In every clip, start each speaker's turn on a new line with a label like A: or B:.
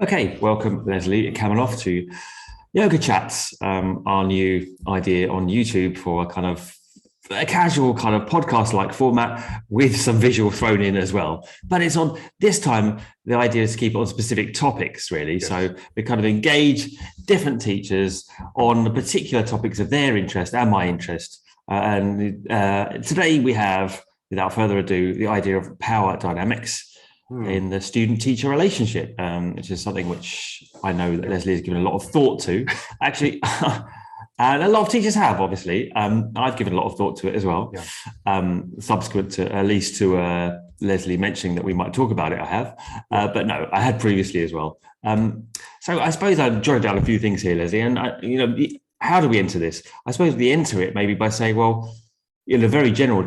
A: Okay, welcome Leslie Kaminoff to Yoga Chats, our new idea on YouTube for a casual kind of podcast-like format with some visual thrown in as well. But it's on this time, the idea is to keep it on specific topics, really. Yes. So we kind of engage different teachers on the particular topics of their interest and my interest. Today we have, without further ado, the idea of power dynamics in the student-teacher relationship, which is something which I know that Leslie has given a lot of thought to. Actually, and a lot of teachers have, obviously. I've given a lot of thought to it as well. Yeah. Subsequent to, at least to Leslie mentioning that we might talk about it, I have. But no, I had previously as well. So I suppose I've jotted down a few things here, Leslie. And, how do we enter this? I suppose we enter it maybe by saying, well, in a very general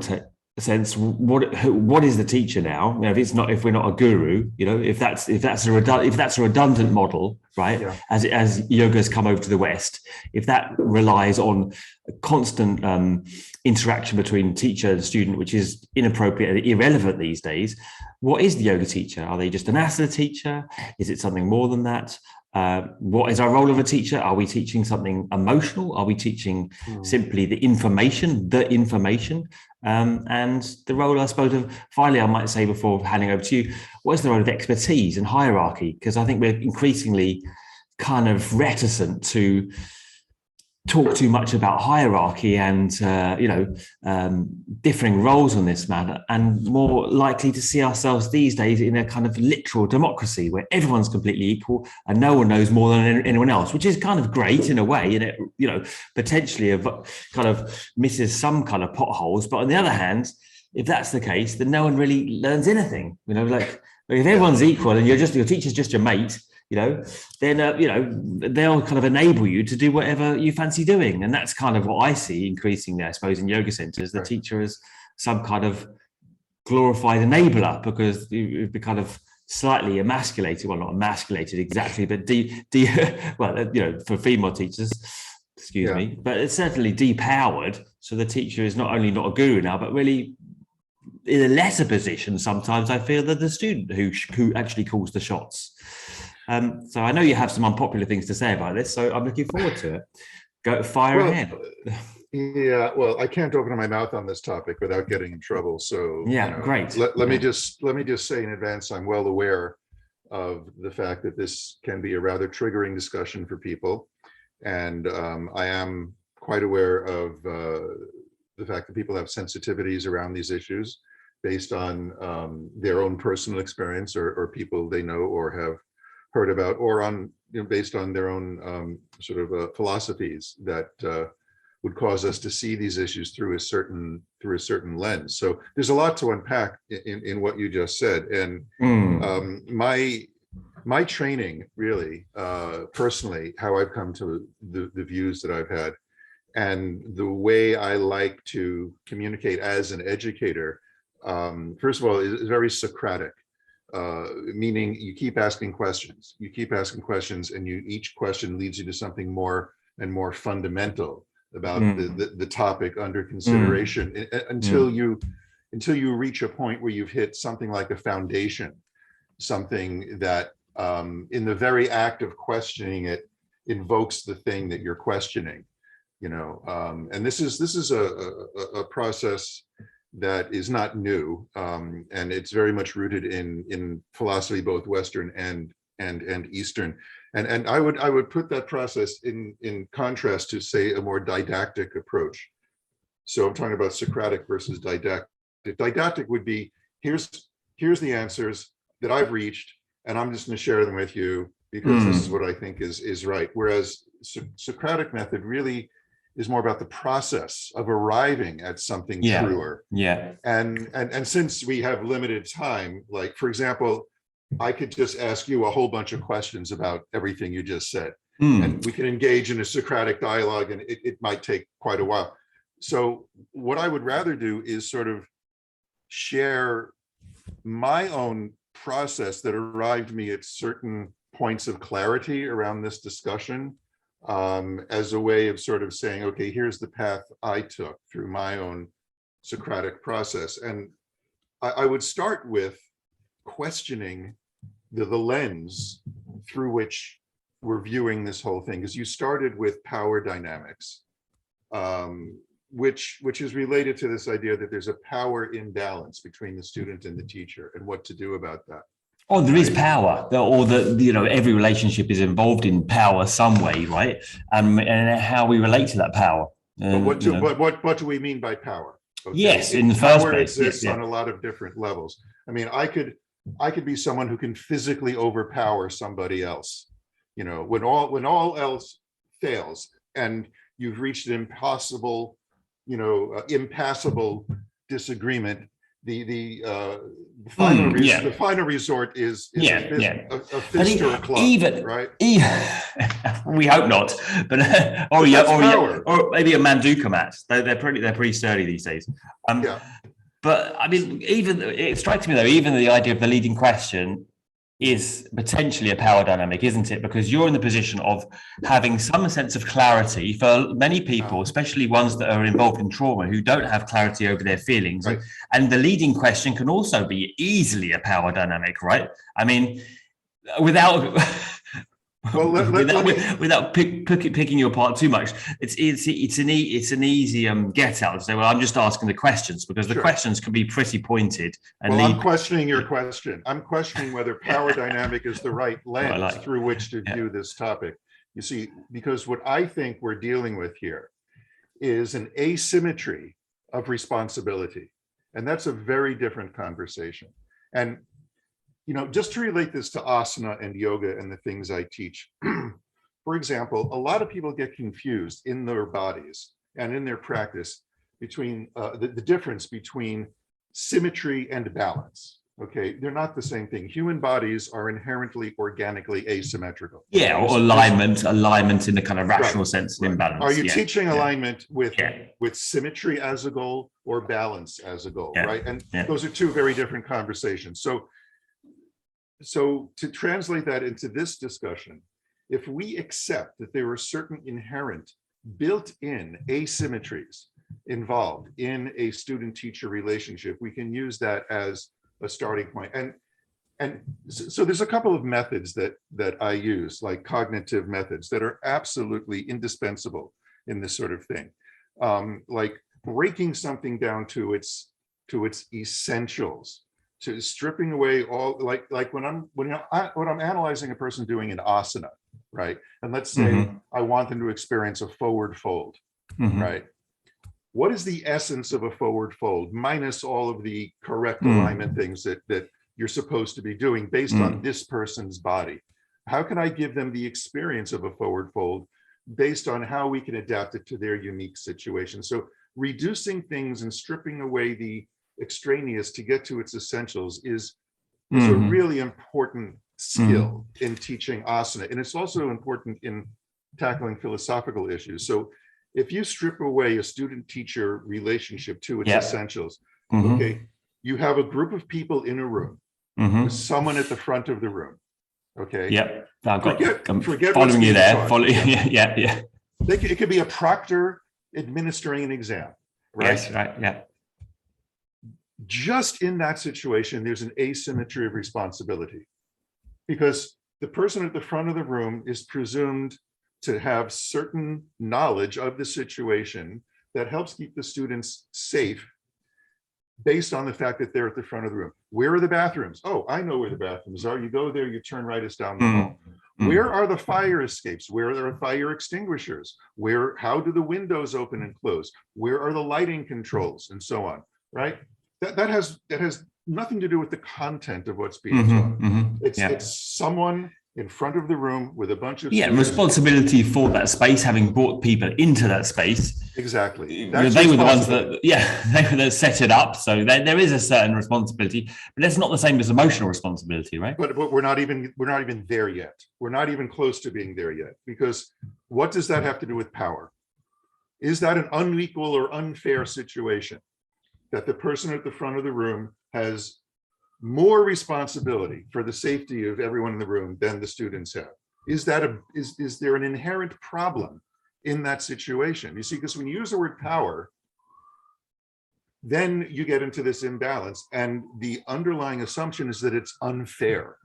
A: sense, what is the teacher now? If we're not a guru, if that's a redundant model, right? Yeah. As yoga has come over to the West, if that relies on a constant interaction between teacher and student, which is inappropriate and irrelevant these days, what is the yoga teacher? Are they just an asana teacher? Is it something more than that? What is our role of a teacher? Are we teaching something emotional? Are we teaching simply the information? And the role, I suppose, of, finally, I might say before handing over to you, what is the role of expertise and hierarchy? Because I think we're increasingly kind of reticent to talk too much about hierarchy and, differing roles on this matter, and more likely to see ourselves these days in a kind of literal democracy where everyone's completely equal and no one knows more than anyone else, which is kind of great in a way. And it, potentially kind of misses some kind of potholes. But on the other hand, if that's the case, then no one really learns anything, if everyone's equal and your teacher's just your mate, then they'll kind of enable you to do whatever you fancy doing. And that's kind of what I see increasingly, I suppose, in yoga centers. The teacher is some kind of glorified enabler, because you've been kind of slightly emasculated, well, not emasculated exactly, but for female teachers, excuse me, but it's certainly depowered. So the teacher is not only not a guru now, but really in a lesser position sometimes, I feel, than the student who actually calls the shots. So I know you have some unpopular things to say about this, so I'm looking forward to it. Fire ahead.
B: Yeah, well, I can't open my mouth on this topic without getting in trouble. So
A: great.
B: Let me just say in advance, I'm well aware of the fact that this can be a rather triggering discussion for people, and I am quite aware of the fact that people have sensitivities around these issues based on their own personal experience or people they know or have heard about, or on based on their own philosophies that would cause us to see these issues through a certain lens. So there's a lot to unpack in what you just said, and my training really, personally, how I've come to the views that I've had, and the way I like to communicate as an educator, first of all, is very Socratic. Meaning you keep asking questions, and each question leads you to something more and more fundamental about the topic under consideration, until you reach a point where you've hit something like a foundation, something that in the very act of questioning it invokes the thing that you're questioning, and this is a process that is not new, and it's very much rooted in philosophy, both Western and Eastern. And I would put that process in contrast to, say, a more didactic approach. So I'm talking about Socratic versus didactic. Didactic would be, here's the answers that I've reached, and I'm just going to share them with you because this is what I think is right. Whereas Socratic method really is more about the process of arriving at something truer. Yeah. And since we have limited time, like, for example, I could just ask you a whole bunch of questions about everything you just said, and we can engage in a Socratic dialogue, and it might take quite a while. So what I would rather do is sort of share my own process that arrived me at certain points of clarity around this discussion, as a way of sort of saying, okay, here's the path I took through my own Socratic process. And I would start with questioning the lens through which we're viewing this whole thing, because you started with power dynamics, which is related to this idea that there's a power imbalance between the student and the teacher, and what to do about that.
A: Oh, there is power, or every relationship is involved in power some way, right? And how we relate to that power.
B: But what do we mean by power? Okay.
A: Yes, in the first place,
B: power exists on a lot of different levels. I mean, I could be someone who can physically overpower somebody else. When all else fails, and you've reached an impossible, impassable disagreement, the final resort is a fist or a club, right?
A: We hope not, but or maybe a Manduka mat. They're pretty sturdy these days. But I mean, even it strikes me though, even the idea of the leading question is potentially a power dynamic, isn't it? Because you're in the position of having some sense of clarity. For many people, especially ones that are involved in trauma, who don't have clarity over their feelings.
B: Right.
A: And the leading question can also be easily a power dynamic, right? I mean, without picking you apart too much, it's an easy get out to say, well, I'm just asking the questions, because the questions can be pretty pointed. And
B: I'm questioning your question. I'm questioning whether power dynamic is the right lens through which to view this topic. You see, because what I think we're dealing with here is an asymmetry of responsibility, and that's a very different conversation. And just to relate this to asana and yoga and the things I teach, for example, a lot of people get confused in their bodies and in their practice between the difference between symmetry and balance. Okay, they're not the same thing. Human bodies are inherently organically asymmetrical.
A: Yeah, or alignment in the kind of rational sense of imbalance.
B: Are you teaching alignment with symmetry as a goal or balance as a goal, right? And those are two very different conversations. So to translate that into this discussion, if we accept that there are certain inherent built-in asymmetries involved in a student-teacher relationship, we can use that as a starting point. And so there's a couple of methods that I use, like cognitive methods, that are absolutely indispensable in this sort of thing, like breaking something down to its essentials, to stripping away all, like when I'm analyzing a person doing an asana, right? And let's say I want them to experience a forward fold, right? What is the essence of a forward fold minus all of the correct alignment things that you're supposed to be doing based on this person's body? How can I give them the experience of a forward fold based on how we can adapt it to their unique situation? So reducing things and stripping away the extraneous to get to its essentials is a really important skill in teaching asana. And it's also important in tackling philosophical issues. So if you strip away a student-teacher relationship to its essentials, okay, you have a group of people in a room, with someone at the front of the room, okay?
A: Yep, I'm
B: forget
A: following you there.
B: It could be a proctor administering an exam, right?
A: Yes, right,
B: Just in that situation, there's an asymmetry of responsibility, because the person at the front of the room is presumed to have certain knowledge of the situation that helps keep the students safe based on the fact that they're at the front of the room. Where are the bathrooms? Oh, I know where the bathrooms are. You go there, you turn right, it's down the hall. Where are the fire escapes? Where are the fire extinguishers? How do the windows open and close? Where are the lighting controls, and so on, right? That has nothing to do with the content of what's being taught. It's someone in front of the room with a bunch of
A: responsibility for that space, having brought people into that space.
B: Exactly.
A: They were the ones that they were set it up. So there is a certain responsibility, but that's not the same as emotional responsibility, right?
B: But we're not even there yet. We're not even close to being there yet, because what does that have to do with power? Is that an unequal or unfair situation, that the person at the front of the room has more responsibility for the safety of everyone in the room than the students have? Is there an inherent problem in that situation? You see, because when you use the word power, then you get into this imbalance, and the underlying assumption is that it's unfair,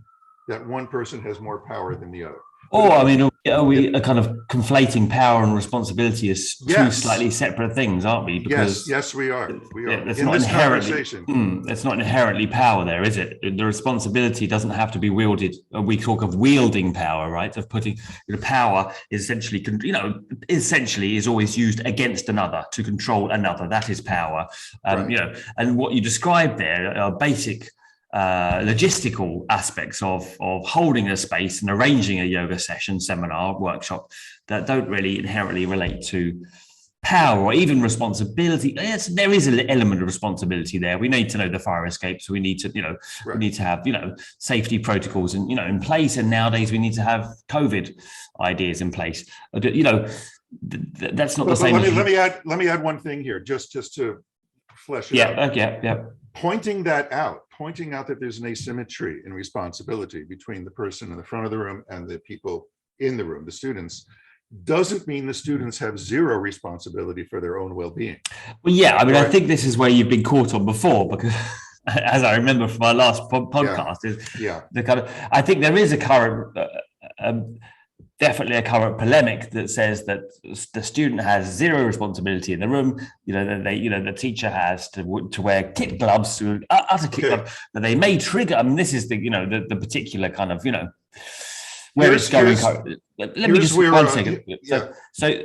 B: that one person has more power than the other.
A: Or, I mean, are we kind of conflating power and responsibility as two slightly separate things, aren't we? Because
B: yes, we are. We are.
A: It's
B: in
A: not
B: this
A: inherently,
B: conversation.
A: It's not inherently power there, is it? The responsibility doesn't have to be wielded. We talk of wielding power, right? Of putting, power is essentially, essentially is always used against another to control another. That is power.
B: Right.
A: And what you described there are basic logistical aspects of holding a space and arranging a yoga session, seminar, workshop that don't really inherently relate to power or even responsibility. Yes, there is an element of responsibility there. We need to know the fire escape, so we need to, we need to have, safety protocols and in place. And nowadays we need to have COVID ideas in place. That's not the same.
B: Let me add one thing here, just to flesh it out.
A: Yeah.
B: Pointing out that there's an asymmetry in responsibility between the person in the front of the room and the people in the room, the students, doesn't mean the students have zero responsibility for their own well-being.
A: Well, yeah, I mean, right. I think this is where you've been caught on before, because as I remember from our last podcast, the kind of, I think there is a current, definitely a current polemic that says that the student has zero responsibility in the room. The teacher has to wear kit gloves, utter kit gloves, that they may trigger. I mean, this is the particular kind of where it's going. Let me just one second. So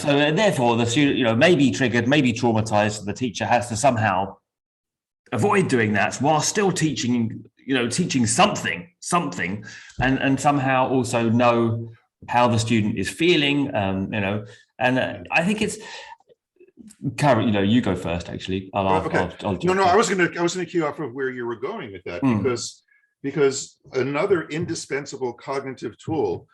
A: therefore, the student may be triggered, may be traumatized. The teacher has to somehow avoid doing that while still teaching something, and somehow also know how the student is feeling, and I think it's Karen, you go first. Actually, I'll
B: I was going to key off of where you were going with that, because another indispensable cognitive tool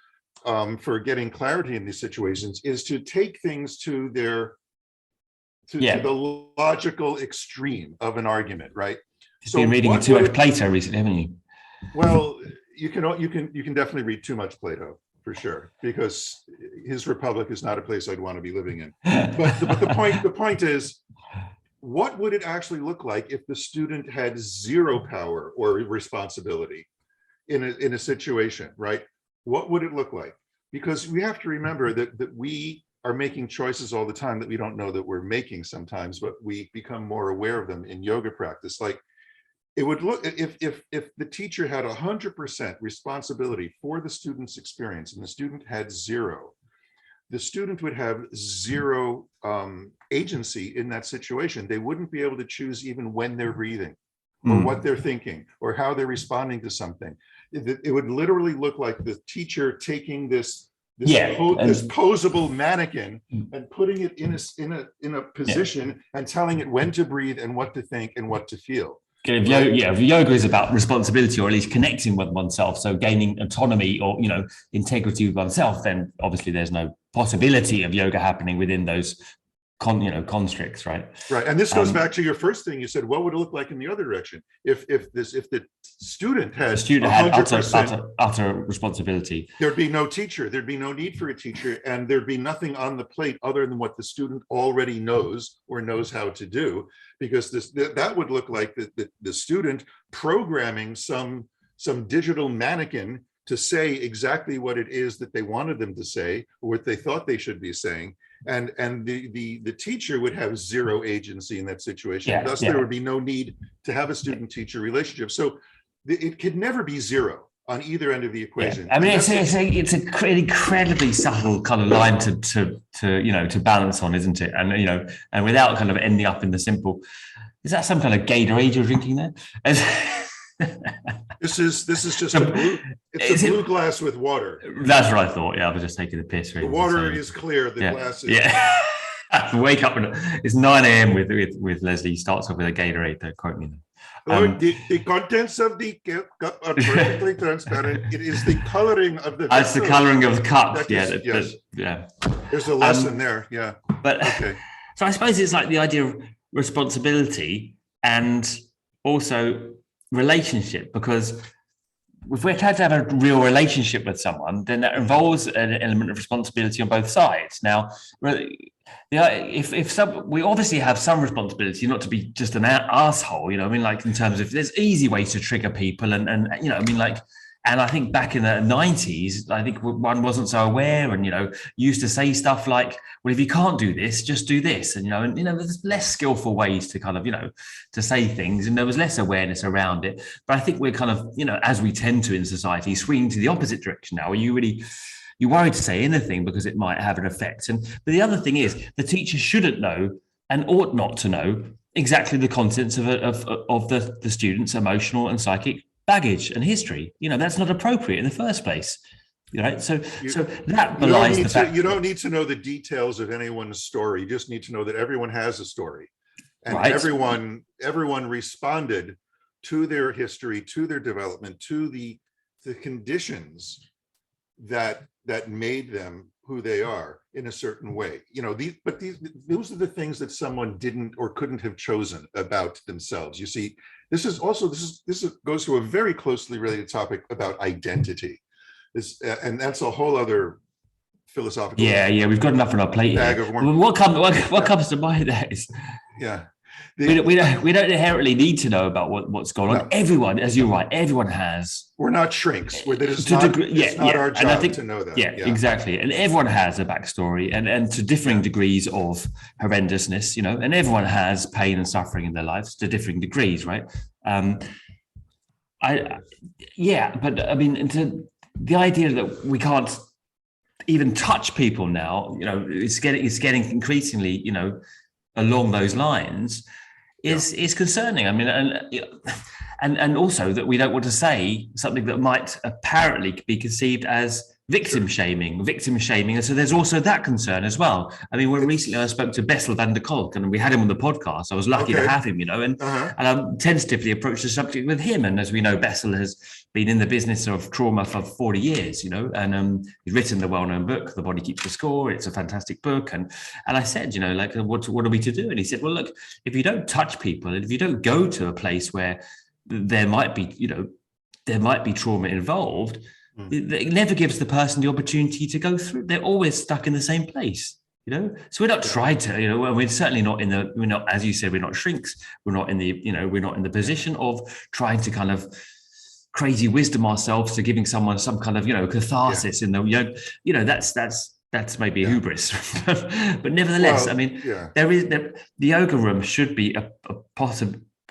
B: for getting clarity in these situations is to take things to the logical extreme of an argument, right?
A: You've been reading too much Plato recently, haven't you?
B: Well, you can definitely read too much Plato, for sure, because his Republic is not a place I'd want to be living in. But the point is, what would it actually look like if the student had zero power or responsibility in a situation, right? What would it look like? Because we have to remember that we are making choices all the time that we don't know that we're making sometimes, but we become more aware of them in yoga practice. Like, it would look, if the teacher had 100% responsibility for the student's experience and the student had zero, the student would have zero agency in that situation. They wouldn't be able to choose even when they're breathing or what they're thinking or how they're responding to something. It would literally look like the teacher taking this posable mannequin and putting it in a position and telling it when to breathe and what to think and what to feel.
A: If yoga is about responsibility, or at least connecting with oneself, so gaining autonomy or integrity with oneself, then obviously there's no possibility of yoga happening within those constricts, right?
B: Right, and this goes back to your first thing. You said, what would it look like in the other direction if the student had 100%
A: utter responsibility?
B: There'd be no teacher. There'd be no need for a teacher, and there'd be nothing on the plate other than what the student already knows or knows how to do. Because that would look like the student programming some digital mannequin to say exactly what it is that they wanted them to say or what they thought they should be saying. And the teacher would have zero agency in that situation. Thus, there would be no need to have a student-teacher relationship. So it could never be zero on either end of the equation.
A: I mean, it's an incredibly subtle kind of line to balance on, isn't it? And and without kind of ending up in the simple. Is that some kind of Gatorade you're drinking there?
B: This is just a blue glass with water.
A: That's what I thought. Yeah, I was just taking the piss.
B: The water is clear. The glass is.
A: Yeah. Wake up it's 9 a.m. with Leslie. He starts off with a Gatorade. Don't quote me.
B: The contents of the cup are perfectly transparent. It is the coloring of the.
A: It's the coloring of the cup.
B: Yes. There's a lesson there. Yeah.
A: But okay. So I suppose it's like the idea of responsibility and also relationship, because if we're trying to have a real relationship with someone, then that involves an element of responsibility on both sides. Now, we obviously have some responsibility not to be just an asshole, like in terms of there's easy ways to trigger people, and And I think back in the 90s, I think one wasn't so aware and, used to say stuff like, well, if you can't do this, just do this. And, there's less skillful ways to kind of, to say things, and there was less awareness around it. But I think we're kind of, as we tend to in society, swinging to the opposite direction now. Are you worried to say anything because it might have an effect? But the other thing is the teacher shouldn't know and ought not to know exactly the contents of the student's emotional and psychic baggage and history. That's not appropriate in the first place. So that belies the fact.
B: You don't need to know the details of anyone's story. You just need to know that everyone has a story, and
A: right.
B: everyone responded to their history, to their development, to the conditions that made them who they are in a certain way. Those are the things that someone didn't or couldn't have chosen about themselves. You see, this goes to a very closely related topic about identity. And that's a whole other philosophical.
A: Yeah, we've got enough on our plate. What comes to mind there is, we don't inherently need to know about what's going on. No. Everyone, as you're right, everyone has.
B: We're not shrinks. It's not our job to know that.
A: Yeah, exactly. And everyone has a backstory and to differing degrees of horrendousness, and everyone has pain and suffering in their lives to differing degrees, right? But I mean, the idea that we can't even touch people now, it's getting increasingly, along those lines is concerning. I mean, and also that we don't want to say something that might apparently be conceived as victim shaming. And so there's also that concern as well. I mean, when recently I spoke to Bessel van der Kolk and we had him on the podcast, I was lucky to have him, and tentatively approached the subject with him. And as we know, Bessel has been in the business of trauma for 40 years, and he's written the well-known book, The Body Keeps the Score. It's a fantastic book. And I said, what are we to do? And he said, well, look, if you don't touch people and if you don't go to a place where there might be trauma involved, it never gives the person the opportunity to go through. They're always stuck in the same place, So we're not trying to, we're certainly not we're not, as you said, we're not shrinks. We're not in the position of trying to kind of crazy wisdom ourselves to giving someone some kind of, catharsis in the, that's maybe a hubris, but nevertheless, the yoga room should be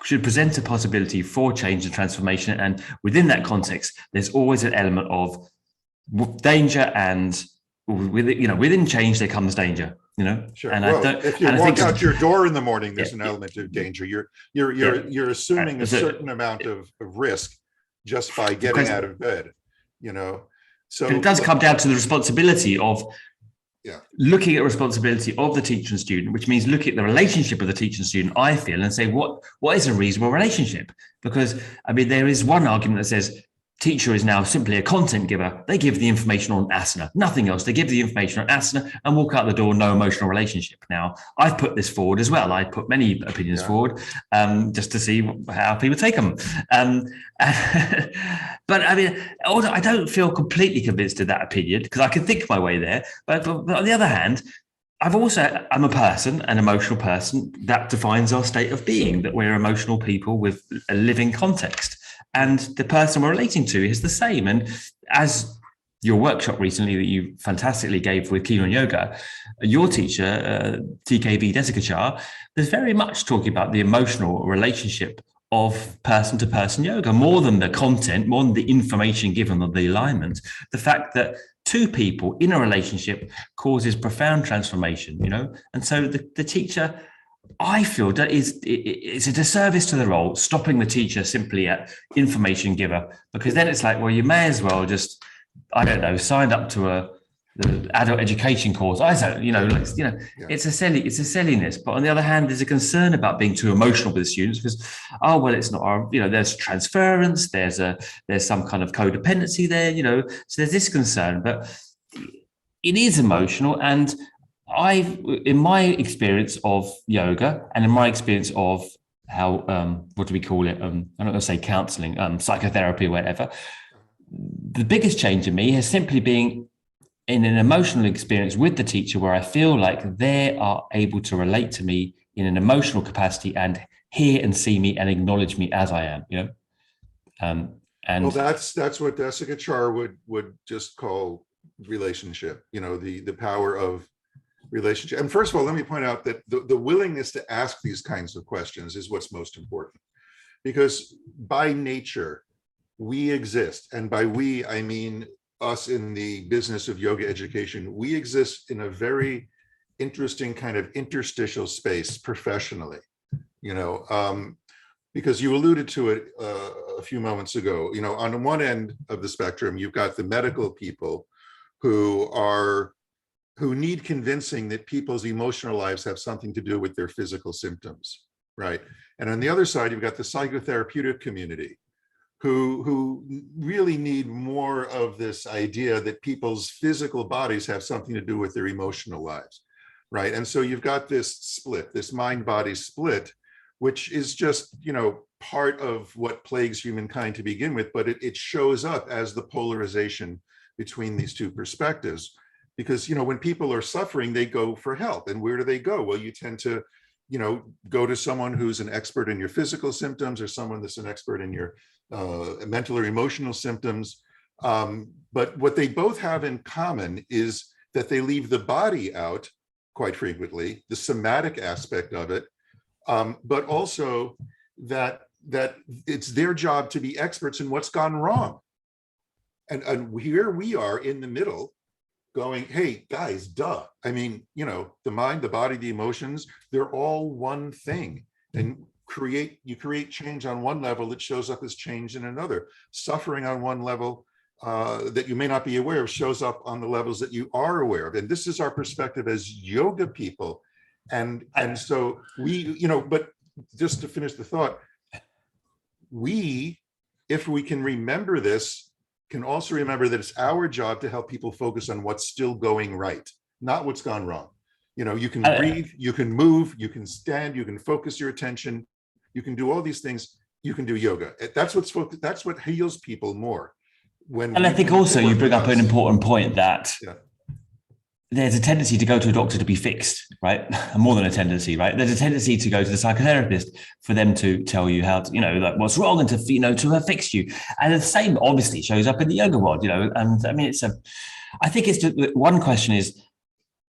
A: should present a possibility for change and transformation. And within that context, there's always an element of danger, and within change, there comes danger,
B: Sure.
A: And
B: if you walk out your door in the morning, there's an element of danger. You're assuming a certain amount of risk just by getting out of bed, So
A: but it does come down to the responsibility of looking at responsibility of the teacher and student, which means looking at the relationship of the teacher and student, I feel, and say, what is a reasonable relationship? Because, there is one argument that says teacher is now simply a content giver. They give the information on asana, nothing else. They give the information on asana and walk out the door, no emotional relationship. Now, I've put this forward as well. I put many opinions forward just to see how people take them. But I don't feel completely convinced of that opinion because I can think my way there. But on the other hand, I'm a person, an emotional person. That defines our state of being, that we're emotional people with a living context. And the person we're relating to is the same. And as your workshop recently that you fantastically gave with Keen on Yoga, your teacher, TKV Desikachar, was very much talking about the emotional relationship of person-to-person yoga, more than the content, more than the information given or the alignment. The fact that two people in a relationship causes profound transformation, And so the teacher, I feel that it's a disservice to the role, stopping the teacher simply at information giver, because then it's like, well, you may as well just, I don't know, signed up to the adult education course. It's a silliness. But on the other hand, there's a concern about being too emotional with the students because, it's not our, there's transference, there's some kind of codependency there, so there's this concern, but it is emotional. And in my experience of yoga and in my experience of how, what do we call it? I'm not going to say counseling, psychotherapy, whatever. The biggest change in me has simply been in an emotional experience with the teacher where I feel like they are able to relate to me in an emotional capacity and hear and see me and acknowledge me as I am, And
B: well, that's what Desikachar would just call relationship, the power of relationship. And first of all, let me point out that the willingness to ask these kinds of questions is what's most important, because by nature, we exist. And by we, I mean us in the business of yoga education. We exist in a very interesting kind of interstitial space professionally, because you alluded to it a few moments ago. On one end of the spectrum, you've got the medical people who need convincing that people's emotional lives have something to do with their physical symptoms, right? And on the other side, you've got the psychotherapeutic community who really need more of this idea that people's physical bodies have something to do with their emotional lives, right? And so you've got this split, this mind-body split, which is just, part of what plagues humankind to begin with, but it shows up as the polarization between these two perspectives. Because, when people are suffering, they go for help. And where do they go? Well, you tend to, go to someone who's an expert in your physical symptoms, or someone that's an expert in your mental or emotional symptoms. But what they both have in common is that they leave the body out quite frequently, the somatic aspect of it, but also that it's their job to be experts in what's gone wrong. And here we are in the middle going, hey, guys, duh. I mean, the mind, the body, the emotions, they're all one thing. And you create change on one level, it shows up as change in another. Suffering on one level that you may not be aware of shows up on the levels that you are aware of. And this is our perspective as yoga people. And so we, but just to finish the thought, if we can remember this, can also remember that it's our job to help people focus on what's still going right, not what's gone wrong. You can breathe, you can move, you can stand, you can focus your attention, you can do all these things. You can do yoga. That's what heals people more.
A: And I think also you bring up an important point that there's a tendency to go to a doctor to be fixed, right? More than a tendency, right? There's a tendency to go to the psychotherapist for them to tell you how to, like what's wrong and to have fixed you. And the same obviously shows up in the yoga world, and I mean, I think it's just, one question is,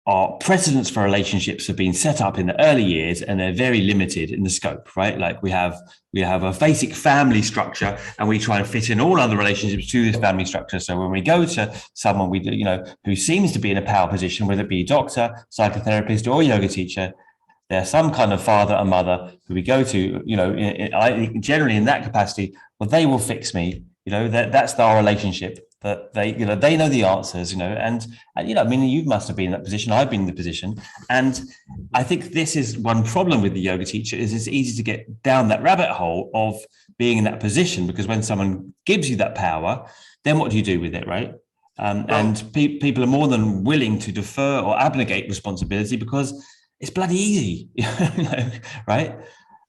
A: our precedents for relationships have been set up in the early years and they're very limited in the scope, right? Like we have a basic family structure and we try and fit in all other relationships to this family structure. So when we go to someone who seems to be in a power position, whether it be doctor, psychotherapist or yoga teacher, there's some kind of father or mother who we go to, generally in that capacity, well, they will fix me, that's our relationship. That they know the answers, and I mean, you must have been in that position. I've been in the position. And I think this is one problem with the yoga teacher is it's easy to get down that rabbit hole of being in that position, because when someone gives you that power, then what do you do with it, right? And people are more than willing to defer or abnegate responsibility because it's bloody easy, right?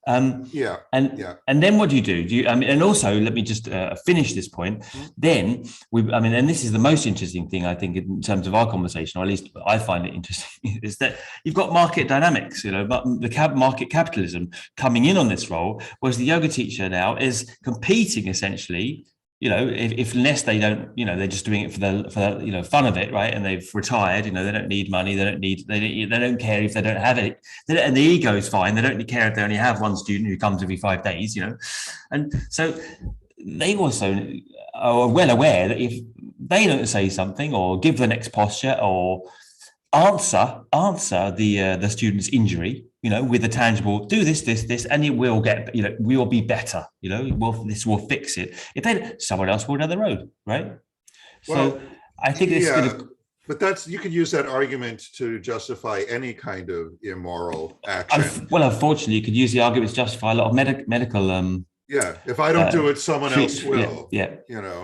A: And then what do you do? And also, let me just finish this point. Then and this is the most interesting thing I think in terms of our conversation, or at least I find it interesting, is that you've got market dynamics, the market capitalism coming in on this role, whereas the yoga teacher now is competing essentially. If unless they don't, they're just doing it for the fun of it, right? And they've retired, they don't need money, they don't care if they don't have it, and the ego is fine. They don't care if they only have one student who comes every 5 days, and so they also are well aware that if they don't say something or give the next posture or answer the student's injury, with a tangible, do this, and it will get, we will be better, this will fix it. If they, someone else will down the road, right? So I think it's
B: but you could use that argument to justify any kind of immoral action.
A: Well, unfortunately, you could use the argument to justify a lot of medical.
B: If I don't do it, someone else will.
A: Yeah.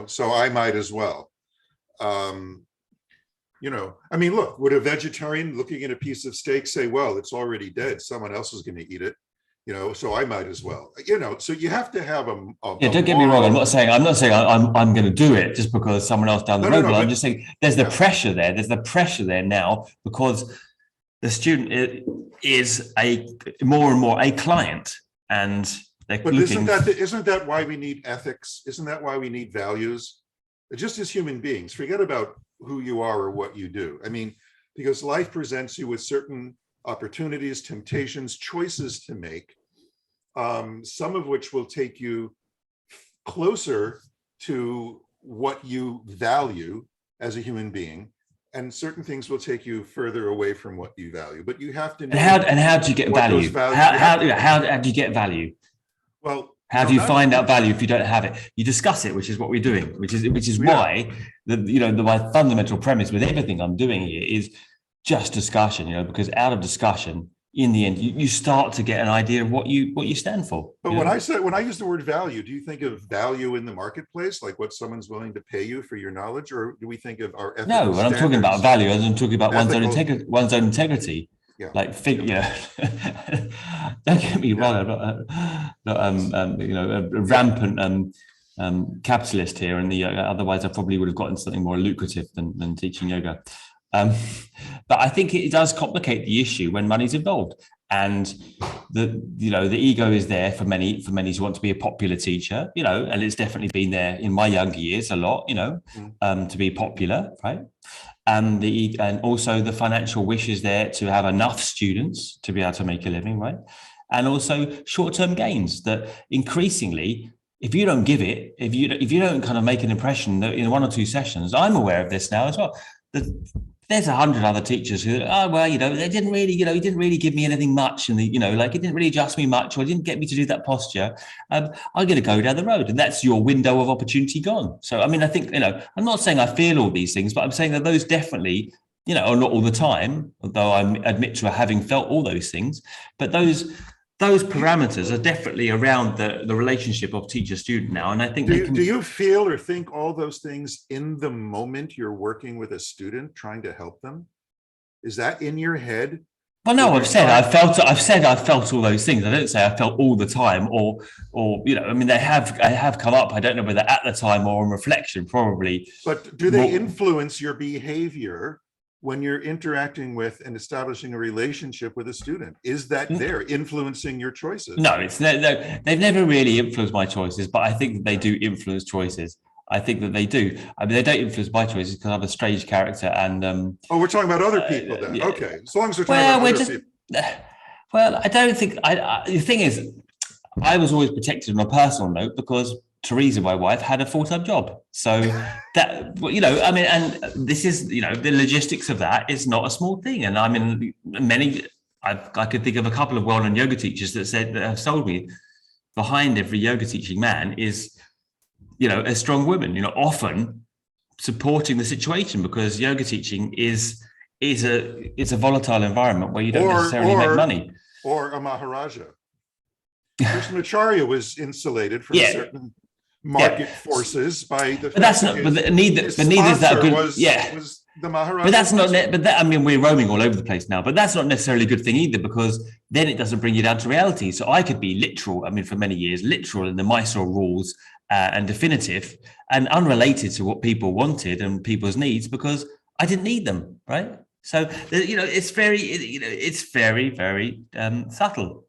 B: So I might as well. I mean, look, would a vegetarian looking at a piece of steak say, well, it's already dead, someone else is going to eat it, so I might as well, so you have to have don't
A: get me wrong. I'm not saying I'm going to do it just because someone else down the road. But I'm just saying there's the pressure there. There's the pressure there now because the student is more and more a client, and They're
B: But
A: looking.
B: isn't that why we need ethics? Isn't that why we need values? Just as human beings, forget about who you are or what you do. I mean, because life presents you with certain opportunities, temptations, choices to make, some of which will take you closer to what you value as a human being, and certain things will take you further away from what you value. But you have to know.
A: And how do you get value? How do you get value?
B: Well,
A: how do you find out value if you don't have it? You discuss it, which is what we're doing, which is why my fundamental premise with everything I'm doing here is just discussion. Because out of discussion, in the end, you start to get an idea of what you stand for.
B: But when I use the word value, do you think of value in the marketplace, like what someone's willing to pay you for your knowledge, or do we think of our ethical
A: No, when I'm talking about value, I'm talking about one's own integrity.
B: Yeah.
A: Don't get me wrong. I'm not a rampant capitalist here, and otherwise I probably would have gotten something more lucrative than teaching yoga. But I think it does complicate the issue when money's involved, and the ego is there for many who want to be a popular teacher, and it's definitely been there in my younger years a lot, to be popular, right? And also the financial wish is there to have enough students to be able to make a living, right? And also short-term gains that increasingly, if you don't give it, if you don't kind of make an impression that in 1 or 2 sessions, I'm aware of this now as well, that there's 100 other teachers who, they didn't really, he didn't really give me anything much, and he didn't really adjust me much, or he didn't get me to do that posture. I'm going to go down the road, and that's your window of opportunity gone. So, I mean, I think, I'm not saying I feel all these things, but I'm saying that those definitely, are not all the time, although I admit to having felt all those things, but those parameters are definitely around the relationship of teacher-student now. And I think
B: do you feel or think all those things in the moment you're working with a student trying to help them? Is that in your head?
A: Well, no, I've said I felt all those things. I don't say I felt all the time, or I mean, they have come up. I don't know whether at the time or on reflection, probably.
B: But do they influence your behavior when you're interacting with and establishing a relationship with a student? Is that they're influencing your choices? No,
A: they've never really influenced my choices, but I think that they do influence choices. I think that they do. I mean, they don't influence my choices because I'm a strange character. And
B: we're talking about other people then. Yeah. Okay, as long as we're talking about other people.
A: Well, I don't think. The thing is, I was always protected on a personal note because Teresa, my wife, had a full-time job. So that, I mean, and this is, the logistics of that is not a small thing. And I mean, I could think of a couple of well-known yoga teachers that have told me behind every yoga teaching man is, a strong woman, often supporting the situation, because yoga teaching is a volatile environment where you don't necessarily make money.
B: Or a Maharaja. Krishnamacharya was insulated from certain market forces by the.
A: But that's not. But neither is that good.
B: Was the Maharaja.
A: But that's not. But I mean, we're roaming all over the place now. But that's not necessarily a good thing either, because then it doesn't bring you down to reality. So I could be literal. I mean, for many years, literal in the Mysore rules and definitive and unrelated to what people wanted and people's needs, because I didn't need them, right? So it's very, very subtle.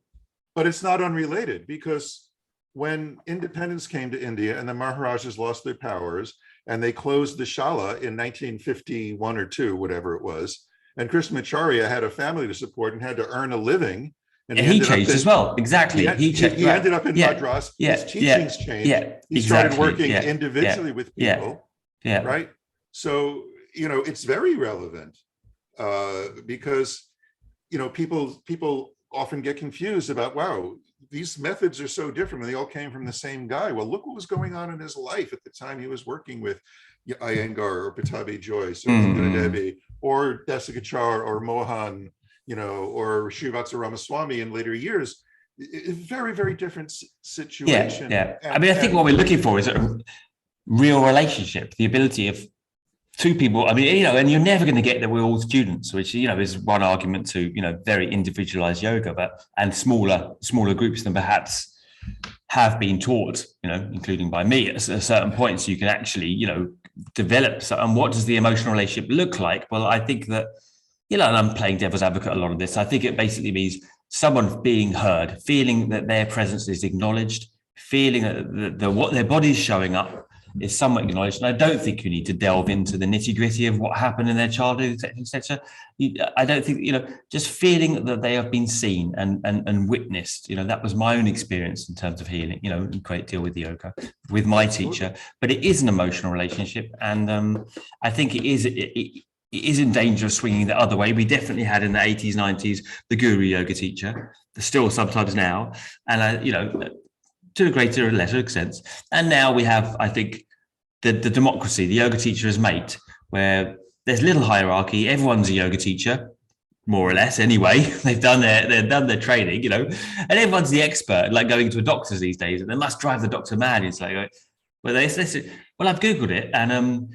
B: But it's not unrelated, because when independence came to India and the Maharajas lost their powers and they closed the Shala in 1951 or 2, whatever it was, and Krishnamacharya had a family to support and had to earn a living.
A: And he changed as well. Exactly.
B: He ended up in Madras. His teachings changed. He started working individually with people. Right. So, it's very relevant because, people often get confused about, wow, these methods are so different and they all came from the same guy. Well, look what was going on in his life at the time he was working with Iyengar or Patabi Joyce or Devi or Desikachar or Mohan, or Srivatsa Ramaswamy in later years. Very, very different situation.
A: I mean, I think what we're looking for is a real relationship, the ability of two people. I mean, and you're never going to get that we're all students, which, is one argument to, very individualized yoga, and smaller groups than perhaps have been taught, including by me at a certain point. So you can actually, develop. And what does the emotional relationship look like? Well, I think that, and I'm playing devil's advocate a lot of this. I think it basically means someone being heard, feeling that their presence is acknowledged, feeling that what their body's showing up is somewhat acknowledged. And I don't think you need to delve into the nitty gritty of what happened in their childhood, etc. I don't think, just feeling that they have been seen and witnessed, that was my own experience in terms of healing, a great deal with yoga, with my teacher, but it is an emotional relationship. And I think it is in danger of swinging the other way. We definitely had in the 80s, 90s, the guru yoga teacher, still sometimes now. And, to a greater or lesser extent. And now we have, I think, the democracy, the yoga teacher as mate, where there's little hierarchy. Everyone's a yoga teacher, more or less. Anyway, they've done their training, and everyone's the expert. Like going to a doctor's these days, and they must drive the doctor mad. It's like, well, I've googled it, and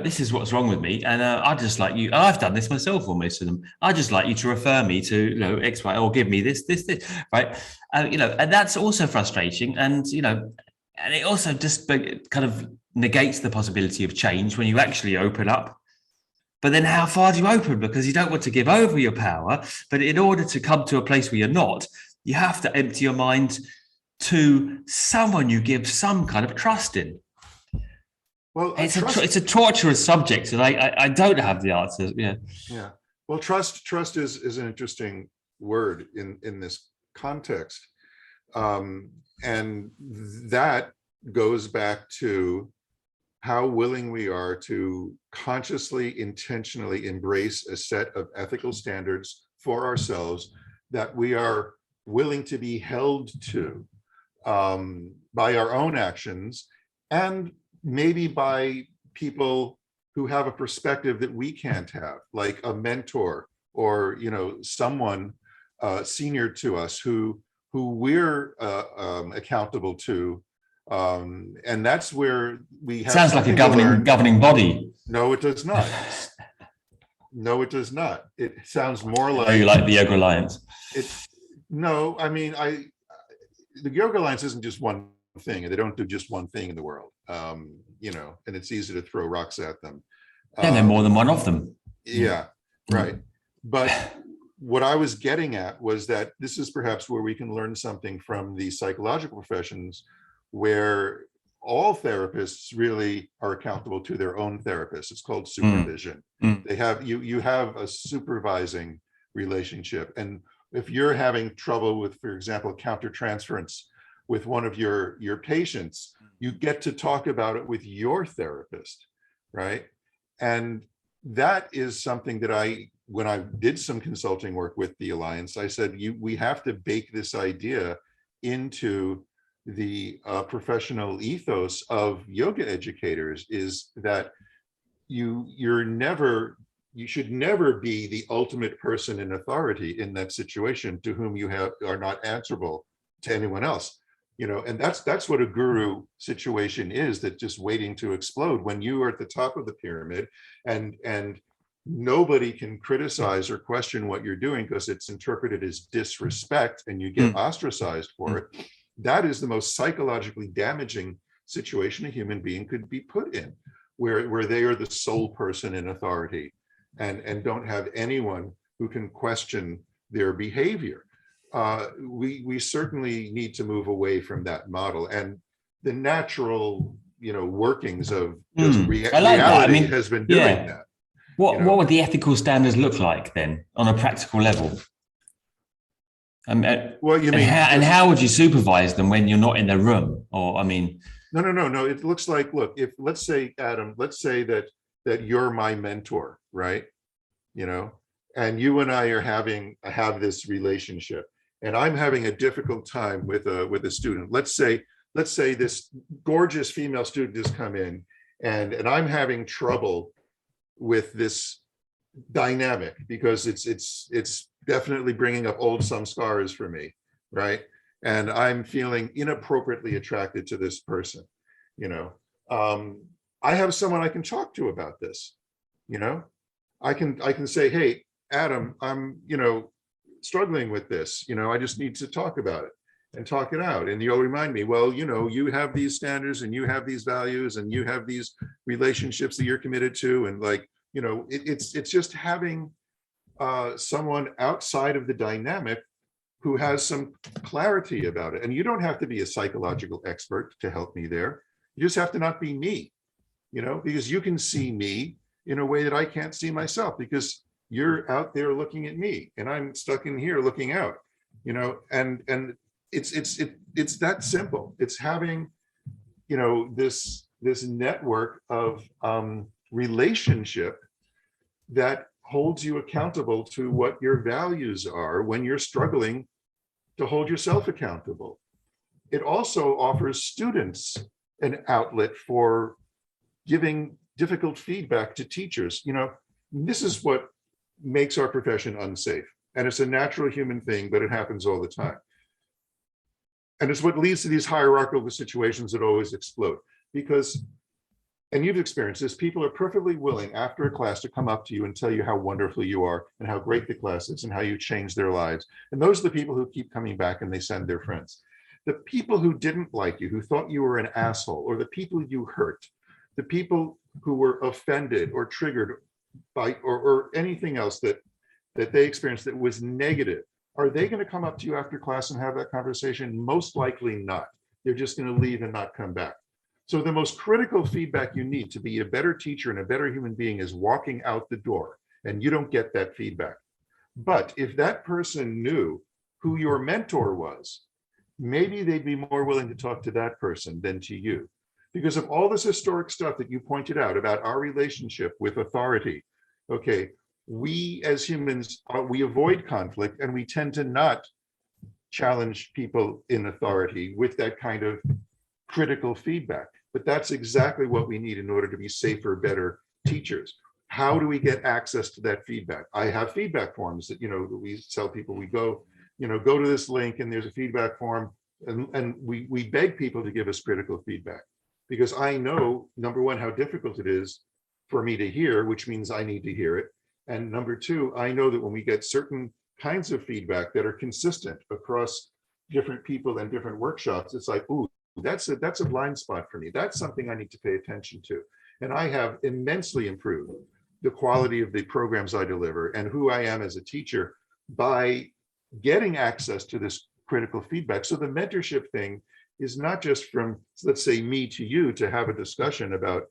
A: this is what's wrong with me, and I just like you. I've done this myself for most of them. I just like you to refer me to X, Y, or give me this, right? And that's also frustrating, and and it also just kind of negates the possibility of change when you actually open up. But then how far do you open? Because you don't want to give over your power, but in order to come to a place where you're not, you have to empty your mind to someone you give some kind of trust in. Well, it's a torturous subject, and I don't have the answers.
B: Yeah. Well, trust is an interesting word in this context, and that goes back to how willing we are to consciously, intentionally embrace a set of ethical standards for ourselves that we are willing to be held to by our own actions, and maybe by people who have a perspective that we can't have, like a mentor or someone senior to us who we're accountable to, and that's where we have.
A: Sounds like a governing body.
B: No, it does not. No, it does not. It sounds more like.
A: Oh, you like the Yoga Alliance?
B: No, I mean, the Yoga Alliance isn't just one thing, and they don't do just one thing in the world. And it's easy to throw rocks at them.
A: And there are more than one of them.
B: Yeah, right. But what I was getting at was that this is perhaps where we can learn something from the psychological professions, where all therapists really are accountable to their own therapist. It's called supervision. They have you have a supervising relationship, and if you're having trouble with, for example, countertransference with one of your patients, you get to talk about it with your therapist, right? And that is something that when I did some consulting work with the Alliance, I said, we have to bake this idea into the professional ethos of yoga educators, is that you should never be the ultimate person in authority in that situation to whom you are not answerable to anyone else. And that's what a guru situation is, that just waiting to explode when you are at the top of the pyramid, and nobody can criticize or question what you're doing because it's interpreted as disrespect and you get ostracized for it. That is the most psychologically damaging situation a human being could be put in, where they are the sole person in authority and don't have anyone who can question their behavior. We certainly need to move away from that model, and the natural workings of just reality has been doing that.
A: What would the ethical standards look like then on a practical level?
B: Well, you mean,
A: how would you supervise them when you're not in the room? Or
B: no. It looks like, if let's say, Adam, let's say that you're my mentor, right? And you and I have this relationship, and I'm having a difficult time with a student. Let's say this gorgeous female student has come in, and I'm having trouble with this dynamic because it's definitely bringing up old samskaras for me, right? And I'm feeling inappropriately attracted to this person. I have someone I can talk to about this. I can say, hey, Adam, I'm struggling with this. I just need to talk about it and talk it out. And you'll remind me, well, you have these standards and you have these values and you have these relationships that you're committed to, and it's just having someone outside of the dynamic who has some clarity about it. And you don't have to be a psychological expert to help me there. You just have to not be me, because you can see me in a way that I can't see myself, because you're out there looking at me and I'm stuck in here looking out, and it's that simple. It's having, this network of relationship that holds you accountable to what your values are when you're struggling to hold yourself accountable. It also offers students an outlet for giving difficult feedback to teachers. This is what makes our profession unsafe. And it's a natural human thing, but it happens all the time. And it's what leads to these hierarchical situations that always explode. Because, and you've experienced this, people are perfectly willing after a class to come up to you and tell you how wonderful you are and how great the class is and how you changed their lives. And those are the people who keep coming back and they send their friends. The people who didn't like you, who thought you were an asshole, or the people you hurt, the people who were offended or triggered by, or anything else that they experienced that was negative, are they going to come up to you after class and have that conversation? Most likely not. They're just going to leave and not come back. So the most critical feedback you need to be a better teacher and a better human being is walking out the door, and you don't get that feedback. But if that person knew who your mentor was, maybe they'd be more willing to talk to that person than to you. Because of all this historic stuff that you pointed out about our relationship with authority, okay, we as humans, we avoid conflict and we tend to not challenge people in authority with that kind of critical feedback. But that's exactly what we need in order to be safer, better teachers. How do we get access to that feedback? I have feedback forms that, we tell people, we go, go to this link and there's a feedback form, and we beg people to give us critical feedback, because I know, number one, how difficult it is for me to hear, which means I need to hear it. And number two, I know that when we get certain kinds of feedback that are consistent across different people and different workshops, it's like, ooh, that's a blind spot for me. That's something I need to pay attention to. And I have immensely improved the quality of the programs I deliver and who I am as a teacher by getting access to this critical feedback. So the mentorship thing is not just from, let's say, me to you to have a discussion about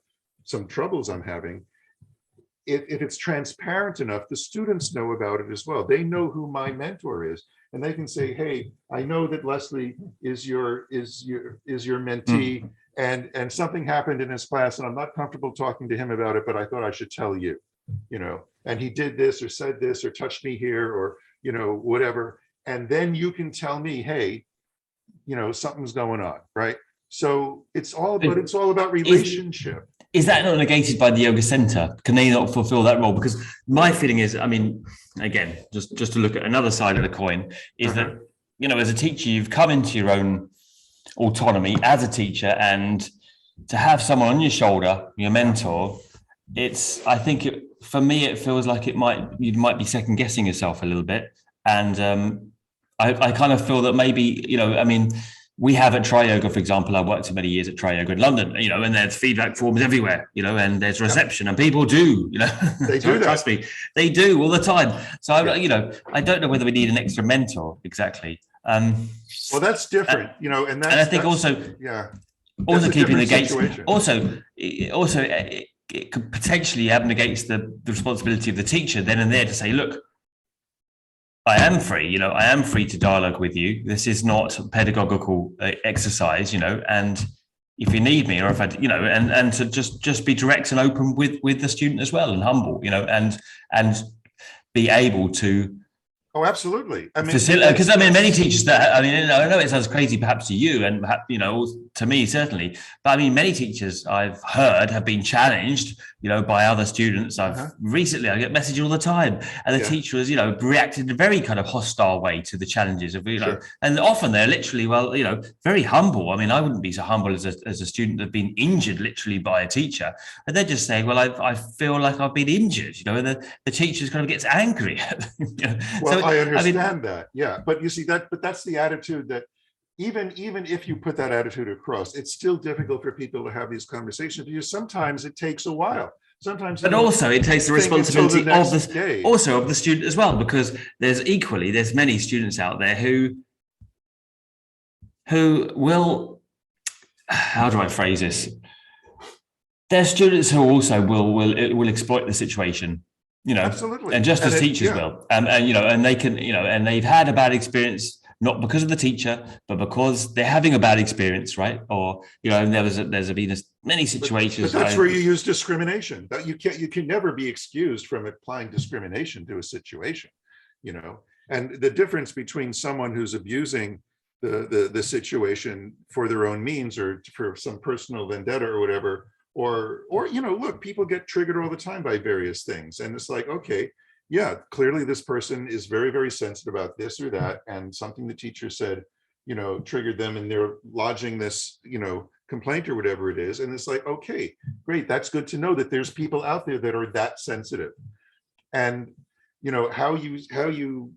B: some troubles I'm having. If it's transparent enough, the students know about it as well. They know who my mentor is, and they can say, "Hey, I know that Leslie is your mentee, and something happened in his class, and I'm not comfortable talking to him about it, but I thought I should tell you, and he did this or said this or touched me here or whatever." And then you can tell me, "Hey, something's going on," right? So it's all about relationship.
A: Is that not negated by the yoga center? Can they not fulfill that role? Because my feeling is, again, just to look at another side of the coin, is that, as a teacher, you've come into your own autonomy as a teacher, and to have someone on your shoulder, your mentor, for me, it feels like you might be second guessing yourself a little bit. And I kind of feel that maybe, we have at Tri Yoga, for example, I worked for many years at Tri Yoga in London, and there's feedback forms everywhere, and there's reception, and people do,
B: They do that.
A: Trust me, they do all the time. So, I don't know whether we need an extra mentor exactly.
B: Well, that's different, and
A: I think also keeping the gates,
B: situation.
A: also it could potentially abnegates the responsibility of the teacher then and there to say, look, I am free to dialogue with you. This is not pedagogical exercise, and if you need me, or if and to just be direct and open with the student as well, and humble, and be able to.
B: Oh, absolutely.
A: Because many teachers I know it sounds crazy perhaps to you, and perhaps, to me certainly, but many teachers I've heard have been challenged, by other students. Recently, I get messages all the time, and the teacher has, reacted in a very kind of hostile way to the challenges of,
B: Sure.
A: And often they're literally, very humble. I wouldn't be so humble as a student that's been injured literally by a teacher, and they're just saying, well, I feel like I've been injured, and the teacher kind of gets angry.
B: Well, I understand that. Yeah. But you see but that's the attitude that even if you put that attitude across, it's still difficult for people to have these conversations, because sometimes it takes a while. sometimes.
A: But also it takes the responsibility of the student as well, because there's many students out there who will, how do I phrase this? There's students who also will exploit the situation,
B: Absolutely.
A: and just as teachers will, and they can, and they've had a bad experience, not because of the teacher, but because they're having a bad experience, right? Or, and there's been many situations.
B: But that's where you use discrimination. That you can never be excused from applying discrimination to a situation, and the difference between someone who's abusing the situation for their own means or for some personal vendetta or whatever, or look, people get triggered all the time by various things, and it's like, okay, yeah, clearly this person is very, very sensitive about this or that, and something the teacher said, triggered them, and they're lodging this, complaint or whatever it is. And it's like, okay, great. That's good to know that there's people out there that are that sensitive. And, how you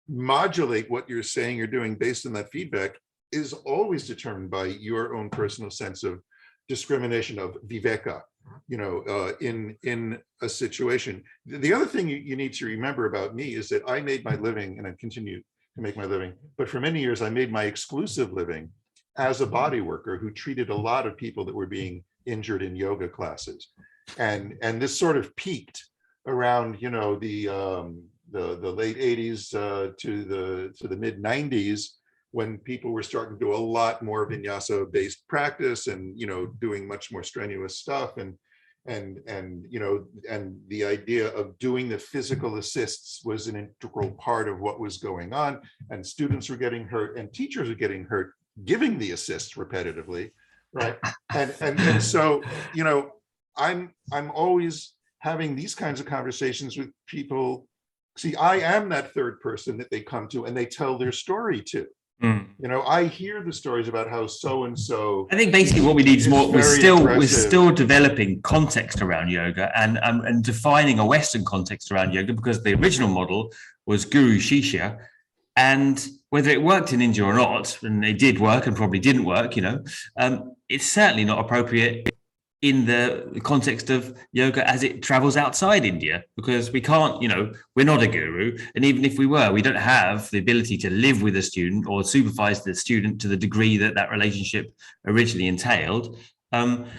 B: modulate what you're saying or doing based on that feedback is always determined by your own personal sense of discrimination, of viveka, in a situation. The other thing you need to remember about me is that I made my living, and I continue to make my living, but for many years I made my exclusive living as a body worker who treated a lot of people that were being injured in yoga classes. And this sort of peaked around, the late 80s to the mid 90s, when people were starting to do a lot more vinyasa based practice and, doing much more strenuous stuff. And the idea of doing the physical assists was an integral part of what was going on. And students were getting hurt and teachers were getting hurt giving the assists repetitively, right? And so, I'm always having these kinds of conversations with people. See, I am that third person that they come to and they tell their story to. I hear the stories about how so-and-so.
A: I think basically what we need is more, we're still developing context around yoga and defining a Western context around yoga, because the original model was guru shishya, and whether it worked in India or not, and it did work and probably didn't work, it's certainly not appropriate in the context of yoga as it travels outside India, because we can't, we're not a guru. And even if we were, we don't have the ability to live with a student or supervise the student to the degree that relationship originally entailed.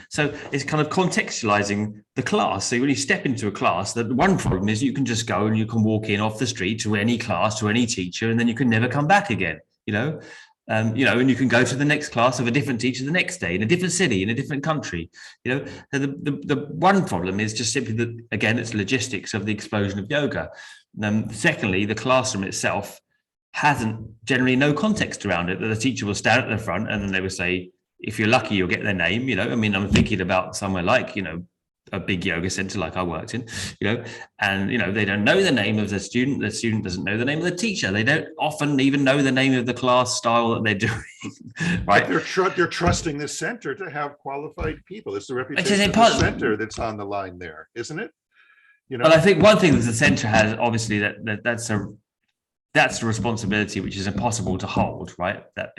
A: So it's kind of contextualizing the class. So when you step into a class, that one problem is you can just go and you can walk in off the street to any class, to any teacher, and then you can never come back again, and you can go to the next class of a different teacher the next day in a different city, in a different country. So the one problem is just simply that, again, it's logistics of the explosion of yoga. Secondly, the classroom itself hasn't generally no context around it, that the teacher will stand at the front and then they will say, if you're lucky, you'll get their name. I'm thinking about somewhere like, a big yoga center like I worked in, and, they don't know the name of the student doesn't know the name of the teacher. They don't often even know the name of the class style that they're doing, right? But
B: they're trusting the center to have qualified people. It's the reputation of the center that's on the line there, isn't it?
A: But I think one thing that the center has, obviously, that's a responsibility which is impossible to hold, right? That,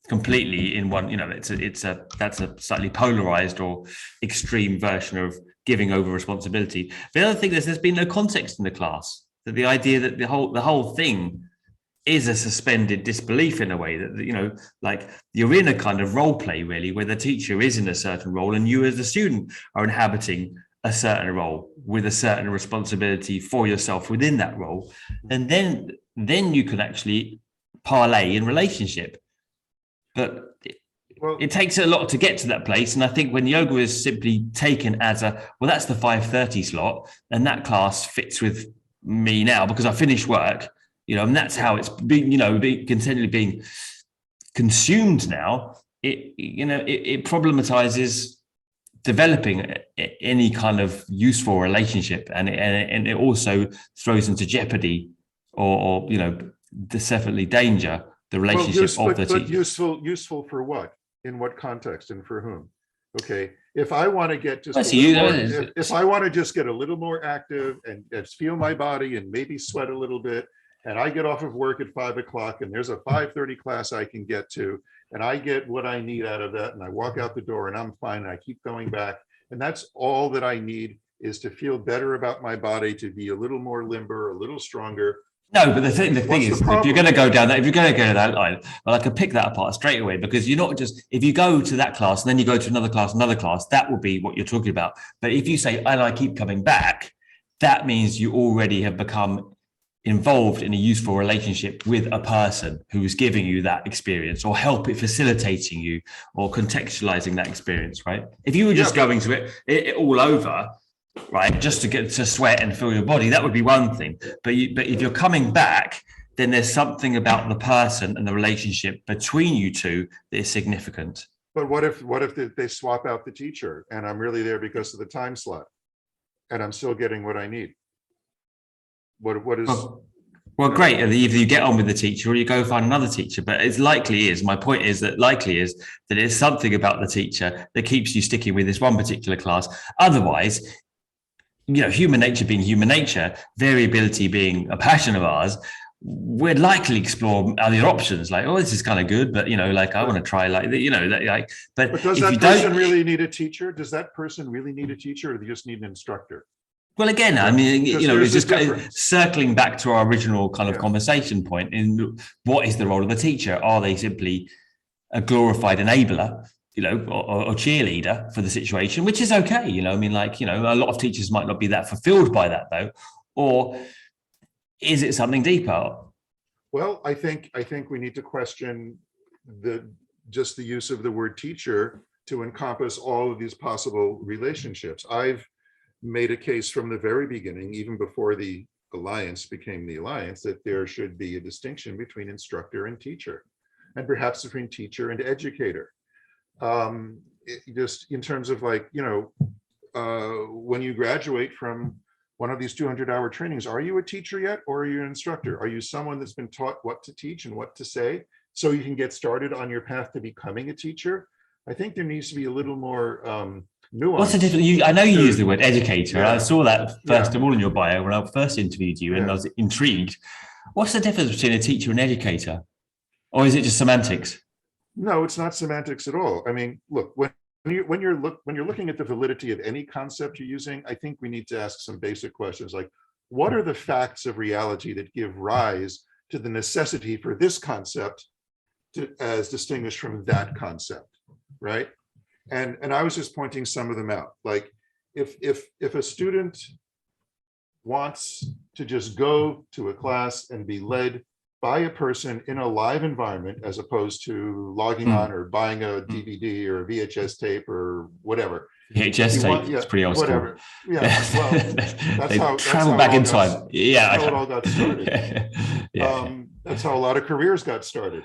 A: completely in one, that's a slightly polarized or extreme version of giving over responsibility. The other thing is there's been no context in the class. That the idea that the whole thing is a suspended disbelief in a way, that, like you're in a kind of role play, really, where the teacher is in a certain role and you as the student are inhabiting a certain role with a certain responsibility for yourself within that role. And then you can actually parlay in relationship. But it takes a lot to get to that place. And I think when yoga is simply taken as that's the 5:30 slot, and that class fits with me now because I finished work, and that's how it's being, continually being consumed now. It problematizes developing any kind of useful relationship, and it also throws into jeopardy or definitely danger the relationship of the teacher.
B: Useful for what? In what context and for whom? Okay, if I want to get if I want to just get a little more active and feel my body and maybe sweat a little bit, and I get off of work at 5 o'clock and there's a 5:30 class I can get to, and I get what I need out of that, and I walk out the door and I'm fine, and I keep going back And that's all that I need, is to feel better about my body, to be a little more limber, a little stronger.
A: No, but the thing is, if you're going to go down that line, well, I could pick that apart straight away, because you're not just, if you go to that class and then you go to another class, that will be what you're talking about. But if you say, and I keep coming back, that means you already have become involved in a useful relationship with a person who is giving you that experience, or facilitating you, or contextualizing that experience, right? If you were just going to it all over, right, just to get to sweat and feel your body, that would be one thing. But if you're coming back, then there's something about the person and the relationship between you two that is significant.
B: But what if they swap out the teacher and I'm really there because of the time slot, and I'm still getting what I need? What is?
A: Well, great. Either you get on with the teacher or you go find another teacher. But my point is that it's something about the teacher that keeps you sticking with this one particular class. Otherwise, human nature being human nature, variability being a passion of ours, we'd likely explore other options. Like, oh, this is kind of good, but I want to try But
B: does that person really need a teacher? Does that person really need a teacher, or do they just need an instructor?
A: Well, again, I mean, it's just kind of circling back to our original kind of conversation point in what is the role of the teacher? Are they simply a glorified enabler, or cheerleader for the situation, which is okay. A lot of teachers might not be that fulfilled by that though. Or is it something deeper?
B: Well, I think we need to question the use of the word teacher to encompass all of these possible relationships. I've made a case from the very beginning, even before the alliance became the alliance, that there should be a distinction between instructor and teacher, and perhaps between teacher and educator. Just in terms of when you graduate from one of these 200-hour trainings, are you a teacher yet, or are you an instructor? Are you someone that's been taught what to teach and what to say, so you can get started on your path to becoming a teacher? I think there needs to be a little more nuance.
A: What's the difference? I know you use the word educator. Yeah. I saw that first of all in your bio when I first interviewed you, and I was intrigued. What's the difference between a teacher and educator? Or is it just semantics?
B: No, it's not semantics at all. I mean, look, when you're looking at the validity of any concept you're using, I think we need to ask some basic questions like, what are the facts of reality that give rise to the necessity for this concept as distinguished from that concept, right? And I was just pointing some of them out. Like, if a student wants to just go to a class and be led by a person in a live environment, as opposed to logging on or buying a DVD or a VHS tape or whatever.
A: VHS tape, it's pretty old school.
B: Yeah, well, that's
A: travel back in time.
B: Yeah, that's how it all got started. That's how a lot of careers got started.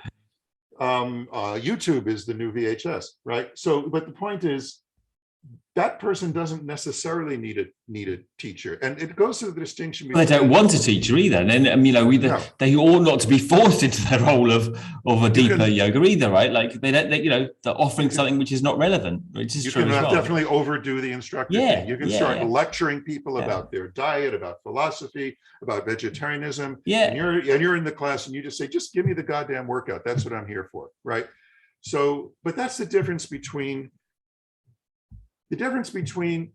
B: YouTube is the new VHS, right? So, but the point is, that person doesn't necessarily need a teacher, and it goes to the distinction between.
A: They don't want a teacher either, and they ought not to be forced into the role of a deeper yoga either, right? Like they're offering something which is not relevant, which is true as well.
B: You can definitely overdo the instructor thing. You can start lecturing people about their diet, about philosophy, about vegetarianism. And you're in the class and you just say, just give me the goddamn workout. That's what I'm here for, right? So, but that's the difference between. The difference between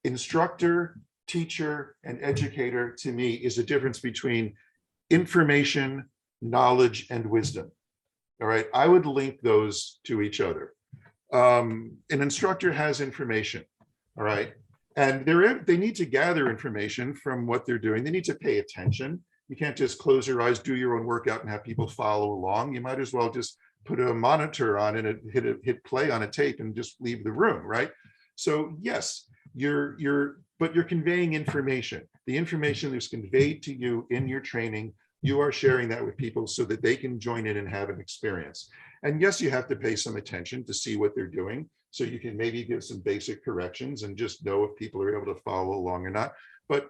B: instructor, teacher, and educator, to me, is a difference between information, knowledge, and wisdom. All right, I would link those to each other. An instructor has information, all right, and they need to gather information from what they're doing. They need to pay attention. You can't just close your eyes, do your own workout, and have people follow along. You might as well just put a monitor on and hit play on a tape and just leave the room, right? So yes, but you're conveying information. The information that's conveyed to you in your training, you are sharing that with people so that they can join in and have an experience. And yes, you have to pay some attention to see what they're doing, so you can maybe give some basic corrections and just know if people are able to follow along or not. But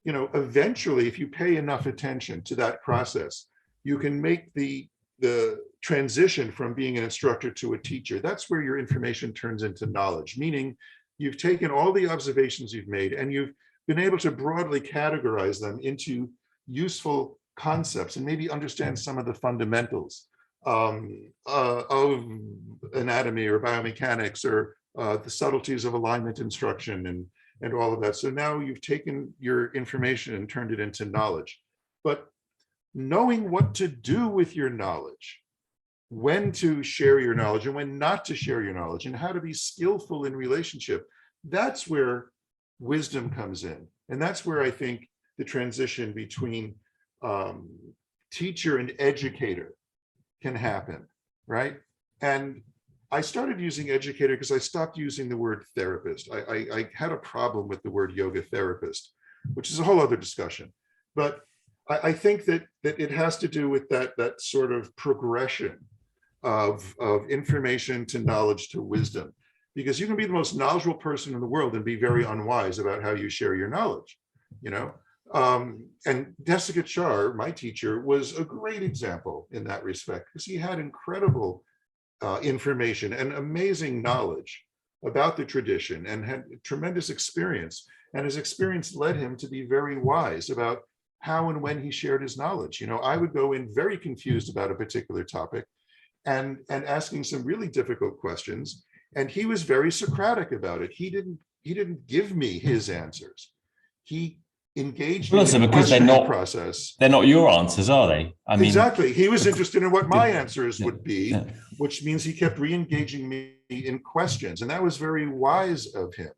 B: eventually, if you pay enough attention to that process, you can make the transition from being an instructor to a teacher. That's where your information turns into knowledge, meaning you've taken all the observations you've made and you've been able to broadly categorize them into useful concepts and maybe understand some of the fundamentals of anatomy or biomechanics or the subtleties of alignment instruction and all of that. So now you've taken your information and turned it into knowledge. But knowing what to do with your knowledge, when to share your knowledge and when not to share your knowledge, and how to be skillful in relationship, that's where wisdom comes in. And that's where I think the transition between teacher and educator can happen, right? And I started using educator because I stopped using the word therapist. I had a problem with the word yoga therapist, which is a whole other discussion. But I think that it has to do with that sort of progression of information to knowledge to wisdom, because you can be the most knowledgeable person in the world and be very unwise about how you share your knowledge, you know. And Desikachar, my teacher, was a great example in that respect, because he had incredible information and amazing knowledge about the tradition and had tremendous experience. And his experience led him to be very wise about how and when he shared his knowledge. You know, I would go in very confused about a particular topic and asking some really difficult questions. And he was very Socratic about it. He didn't give me his answers. He engaged
A: also
B: in the
A: because
B: questioning process.
A: They're not your answers, are they? I mean,
B: exactly. He was interested in what my answers would be,
A: yeah.
B: which means he kept re-engaging me in questions. And that was very wise of him,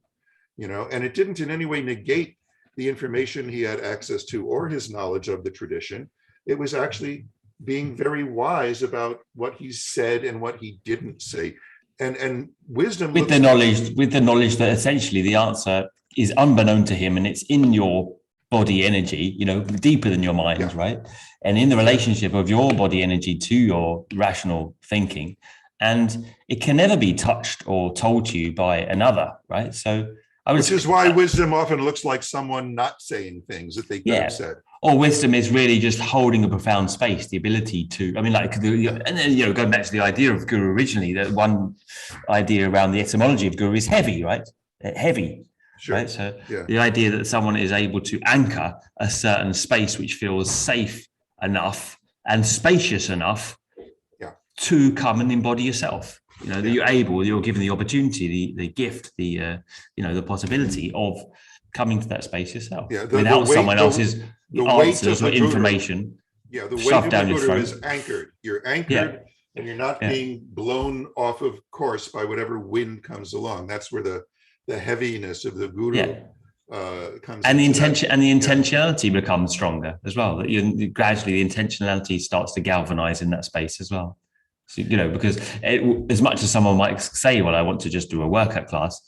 B: you know, and it didn't in any way negate the information he had access to or his knowledge of the tradition. It was actually being very wise about what he said and what he didn't say. And wisdom
A: with the knowledge that essentially the answer is unbeknown to him and it's in your body energy, you know, deeper than your mind, yeah. Right? And in the relationship of your body energy to your rational thinking, and it can never be touched or told to you by another, right? So
B: which is why wisdom often looks like someone not saying things that they could have said.
A: Or wisdom is really just holding a profound space, the ability to, I mean, like, and then, you know, going back to the idea of guru originally, that one idea around the etymology of guru is heavy, right? Heavy, sure. Right? So the idea that someone is able to anchor a certain space which feels safe enough and spacious enough to come and embody yourself. You know, that you're given the opportunity, the gift, the possibility of coming to that space yourself without someone else's answers or information.
B: Yeah, the weight of the guru is anchored. You're anchored and you're not being blown off of course by whatever wind comes along. That's where the heaviness of the guru comes.
A: And the intention and the intentionality becomes stronger as well. That gradually the intentionality starts to galvanize in that space as well. So, you know, because as much as someone might say, well, I want to just do a workout class,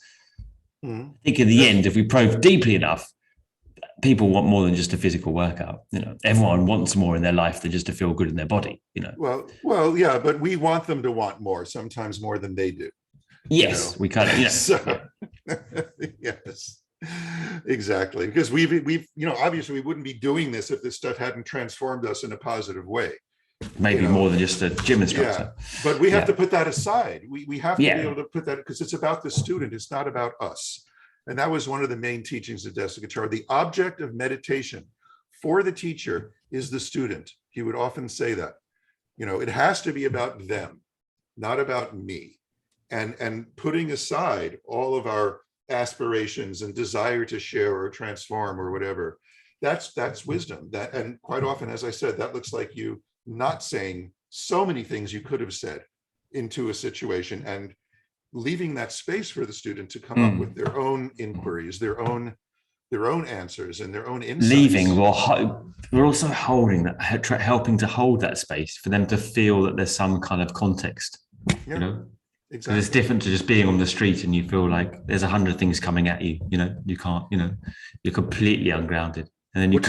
A: I think in the end, if we probe deeply enough, people want more than just a physical workout. You know, everyone wants more in their life than just to feel good in their body, you know.
B: Well, yeah, but we want them to want more, sometimes more than they do.
A: Yes, we kind of,
B: so, yes, exactly. Because we've, you know, obviously we wouldn't be doing this if this stuff hadn't transformed us in a positive way.
A: Maybe more than just a gym instructor.
B: But we have to put that aside. We have to be able to put that, because it's about the student. It's not about us. And that was one of the main teachings of Desikachar. The object of meditation for the teacher is the student. He would often say that, you know, it has to be about them, not about me. And putting aside all of our aspirations and desire to share or transform or whatever, that's wisdom. And quite often, as I said, that looks like you not saying so many things you could have said into a situation and leaving that space for the student to come up with their own inquiries, their own answers and their own insights.
A: We're also holding that, helping to hold that space for them to feel that there's some kind of context, you know? Exactly. It's different to just being on the street and you feel like there's 100 things coming at you, you know, you can't, you know, you're completely ungrounded. And then you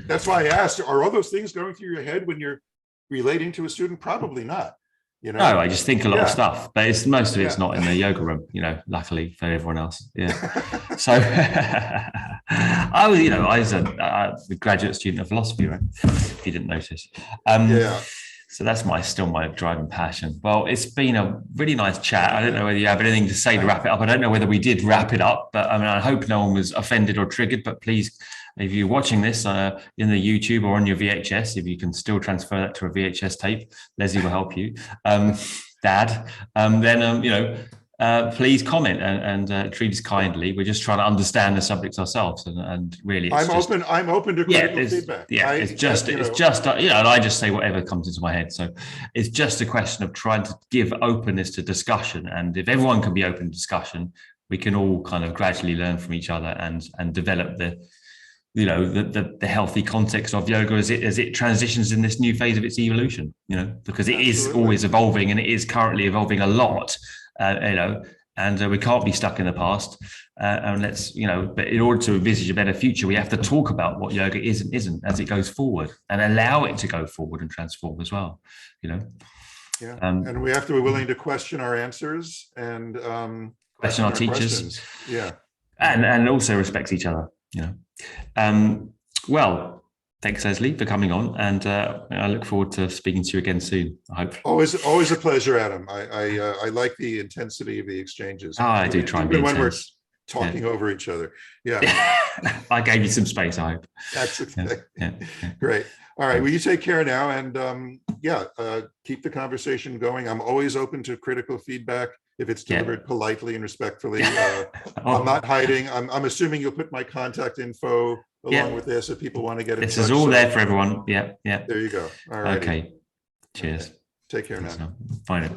B: that's why I asked, are all those things going through your head when you're relating to a student? Probably not. You know?
A: No, I just think a lot of stuff, but most of it's not in the yoga room, you know, luckily for everyone else. Yeah. So I was a graduate student of philosophy, right? If you didn't notice. So that's still my driving passion. Well, it's been a really nice chat. I don't know whether you have anything to say to wrap it up. I don't know whether we did wrap it up, but I mean, I hope no one was offended or triggered, but please, if you're watching this in the YouTube or on your VHS, if you can still transfer that to a VHS tape, Leslie will help you. Dad, then, you know, please comment and treat us kindly. We're just trying to understand the subjects ourselves, and really,
B: I'm open to critical feedback.
A: It's just and I just say whatever comes into my head. So it's just a question of trying to give openness to discussion, and if everyone can be open to discussion, we can all kind of gradually learn from each other and develop the healthy context of yoga as it transitions in this new phase of its evolution. Because it is always evolving, and it is currently evolving a lot. And we can't be stuck in the past. And but in order to envisage a better future, we have to talk about what yoga is and isn't as it goes forward, and allow it to go forward and transform as well.
B: And we have to be willing to question our answers and
A: question our teachers.
B: Questions. Yeah,
A: and also respect each other. Well. Thanks, Leslie, for coming on, and I look forward to speaking to you again soon. I hope.
B: Always a pleasure, Adam. I like the intensity of the exchanges.
A: I do try and be
B: when
A: intense.
B: We're talking over each other. Yeah.
A: I gave you some space, I hope.
B: That's okay. Great. All right. Well, you take care now, and keep the conversation going. I'm always open to critical feedback if it's delivered politely and respectfully. I'm not hiding. I'm assuming you'll put my contact info along with this if people want to get in touch.
A: This is all there for everyone. Yeah.
B: There you go. All right.
A: Okay. Cheers.
B: Take care now.
A: Bye now.